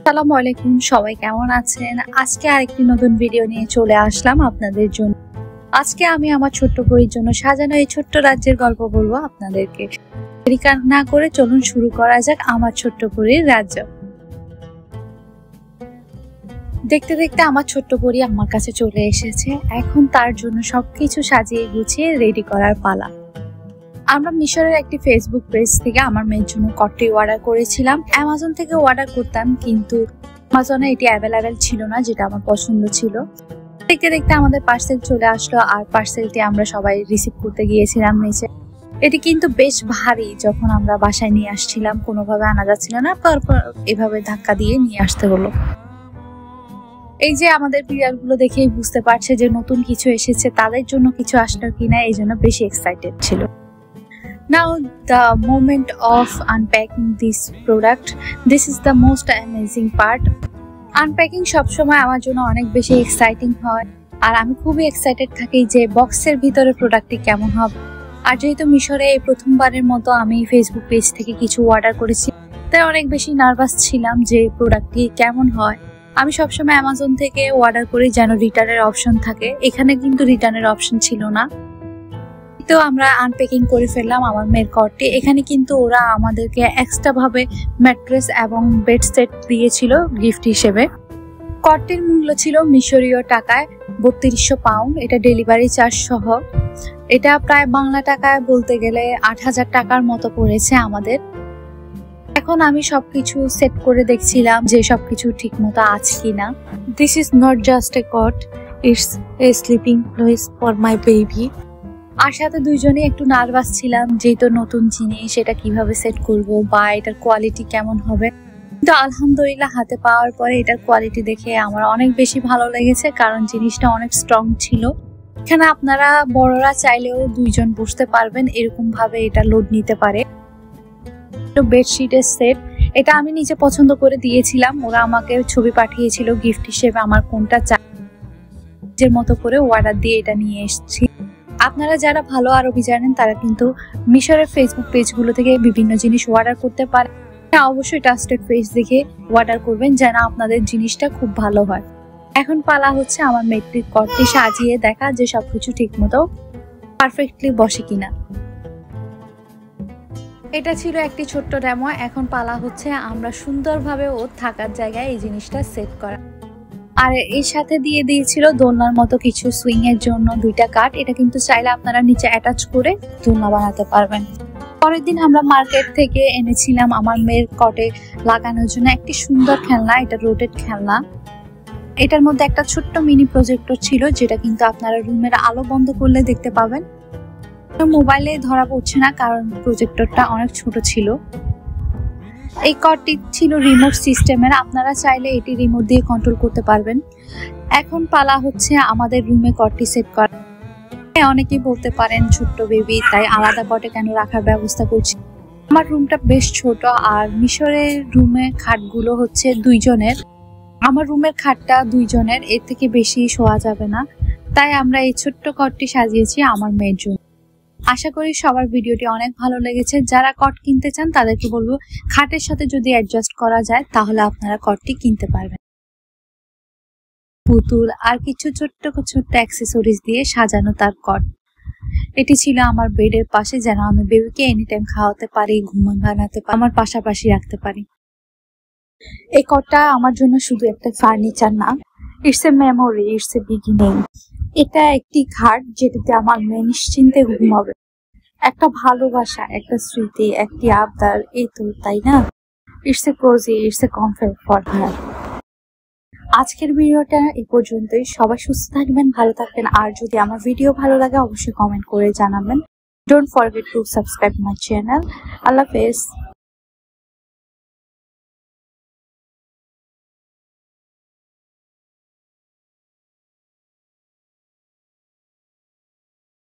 আসসালামু আলাইকুম, সবাই কেমন আছেন? আজকে আরেকটি নতুন ভিডিও নিয়ে চলে আসলাম আপনাদের জন্য। আজকে আমি আমার ছোট্ট পরীর জন্য সাজানো এই ছোট্ট রাজ্যের গল্প বলবো আপনাদেরকে। দেরি না করে চলুন শুরু করা যাক আমার ছোট্ট পরীর রাজ্য। দেখতে দেখতে আমার ছোট্ট পরী আমার কাছে চলে এসেছে। এখন তার জন্য সবকিছু সাজিয়ে গুছিয়ে রেডি করার পালা। আমরা মিশরের একটি ফেসবুক পেজ থেকে আমার মেয়ের জন্য কটটি অর্ডার করেছিলাম। অ্যামাজন থেকে অর্ডার করতাম, কিন্তু অ্যামাজনে এটি অ্যাভেলেবেল ছিল না, যেটা আমার পছন্দ ছিল। দেখতে দেখতে আমাদের পার্সেল চলে আসলো, আর পার্সেলটি আমরা সবাই রিসিভ করতে গিয়েছিলাম নিচে। এটি কিন্তু বেশ ভারী। যখন আমরা বাসায় নিয়ে আসছিলাম কোনোভাবে আনা যাচ্ছিল না, তারপর এভাবে ধাক্কা দিয়ে নিয়ে আসতে হলো। এই যে আমাদের বিড়ালগুলো দেখেই বুঝতে পারছে যে নতুন কিছু এসেছে, তাদের জন্য কিছু আসলো কিনা, এই জন্য বেশি এক্সাইটেড ছিল। Now the moment of unpacking this product, this is the most amazing part. Unpacking সবসময় আমার জন্য অনেক বেশি এক্সাইটিং হয়, আর আমি খুবই এক্সাইটেড থাকি যে বক্সের ভিতরে প্রোডাক্টটি কেমন হবে। আর যেহেতু মিশরে এই প্রথমবারের মতো আমি ফেসবুক পেজ থেকে কিছু অর্ডার করেছি, তাই অনেক বেশি নার্ভাস ছিলাম যে প্রোডাক্টটি কেমন হয়। আমি সবসময় অ্যামাজন থেকে অর্ডার করি যেন রিটার্নের অপশন থাকে। এখানে কিন্তু রিটার্নের অপশন ছিল না। তো আমরা আনপ্যাকিং করে ফেললাম আমার মেয়ের কটটি। এখানে কিন্তু ওরা আমাদেরকে এক্সট্রা ভাবে ম্যাট্রেস এবং বেড সেট দিয়েছিল গিফট হিসেবে। কটটির মূল্য ছিল মিশরীয় টাকায় ৩২০০ পাউন্ড, এটা ডেলিভারি চার্জ সহ। এটা প্রায় বাংলা টাকায় বলতে গেলে ৮,০০০ টাকার মতো পড়েছে আমাদের। এখন আমি সবকিছু সেট করে দেখছিলাম যে সবকিছু ঠিক মতো আছে কিনা। This is not just a cot, it's a sleeping place for my baby. আর সাথে দুইজনে একটু নার্ভাস ছিলাম, যেহেতু নতুন জিনিস, এটা কিভাবে সেট করব বা এটার কোয়ালিটি কেমন হবে। কিন্তু আলহামদুলিল্লাহ হাতে পাওয়ার পরে এটার কোয়ালিটি দেখে আমার অনেক বেশি ভালো লেগেছে, কারণ জিনিসটা অনেক স্ট্রং ছিল। এখানে আপনারা বড়রা চাইলেও দুইজন বসতে পারবেন, এরকম ভাবে এটা লোড নিতে পারে। বেডশিটের সেট, এটা আমি নিজে পছন্দ করে দিয়েছিলাম। ওরা আমাকে ছবি পাঠিয়েছিল গিফট হিসেবে, আমার কোনটা চাই নিজের মতো করে অর্ডার দিয়ে এটা নিয়ে এসেছি। আপনারা যারা ভালো আরবি জানেন তারা কিন্তু মিশরের ফেসবুক পেজগুলো থেকে বিভিন্ন জিনিস অর্ডার করতে পারেন। অবশ্যই ট্রাস্টেড পেজ দেখে অর্ডার করবেন যেন আপনাদের জিনিসটা খুব ভালো হয়। এখন পালা হচ্ছে আমার মেয়েটির কটটি সাজিয়ে দেখা যে সবকিছু ঠিক মতো পারফেক্টলি বসে কিনা। এটা ছিল একটি ছোট্ট ডেমো। এখন পালা হচ্ছে আমরা সুন্দরভাবে ওর থাকার জায়গায় এই জিনিসটা সেট করা। আর এর সাথে দিয়ে দিয়েছিল দোলনার মতো কিছু সুইং এর জন্য 2টা কাঠ। এটা কিন্তু চাইলে আপনারা নিচে অ্যাটাচ করে দোলনা বানাতে পারবেন। পরের দিন আমরা মার্কেট থেকে এনেছিলাম আমার মেয়ের কটে লাগানোর জন্য একটি সুন্দর খেলনা। এটা রোটেট খেলনা। এটার মধ্যে একটা ছোট্ট মিনি প্রজেক্টর ছিল, যেটা কিন্তু আপনারা রুমের আলো বন্ধ করলে দেখতে পাবেন। মোবাইলে ধরা পড়ছে না কারণ প্রজেক্টরটা অনেক ছোট ছিল। এই কটটি ছিল রিমোট সিস্টেমের, আপনারা চাইলে এটি রিমোট দিয়ে কন্ট্রোল করতে পারবেন। এখন পালা হচ্ছে আমাদের রুমে কটটি সেট করা। অনেকেই বলতে পারেন ছোট্ট বেবি, তাই আলাদা কটে কেন রাখার ব্যবস্থা করছি। আমার রুমটা বেশ ছোট, আর মিশরের রুমে খাটগুলো হচ্ছে 2 জনের। আমার রুমের খাটটা 2 জনের, এর থেকে বেশি শোয়া যাবে না, তাই আমরা এই ছোট্ট কটটি সাজিয়েছি আমার মেয়ের জন্য। আশা করি সবার ভিডিওটি অনেক ভালো লেগেছে। যারা কট কিনতে চান তাদেরকে বলবো খাটের সাথে যদি অ্যাডজাস্ট করা যায় তাহলে আপনারা কটটি কিনতে পারবেন। পুতুল আর কিছু ছোট্ট ছোট্ট অ্যাক্সেসরিজ দিয়ে সাজানো তার কট। এটি ছিল আমার বেডের পাশে, যেন আমি বেবিকে এনি টাইম খাওয়াতে পারি, ঘুমান বানাতে পারি, আমার পাশাপাশি রাখতে পারি। এই কটটা আমার জন্য শুধু একটা ফার্নিচার না, it's a memory, it's a beginning. এটা একটি খাট যেটাতে আমার মেয়ে নিশ্চিন্তে ঘুমাবে। একটা ভালোবাসা, একটা স্মৃতি, একটি আবদার, এই তো, তাই না? It's a cosy, it's a comfort for her. আজকের ভিডিওটা এই পর্যন্তই। সবাই সুস্থ থাকবেন, ভালো থাকবেন। আর যদি আমার ভিডিও ভালো লাগে অবশ্যই কমেন্ট করে জানাবেন। Don't forget to subscribe my channel. আল্লাহ হাফেজ।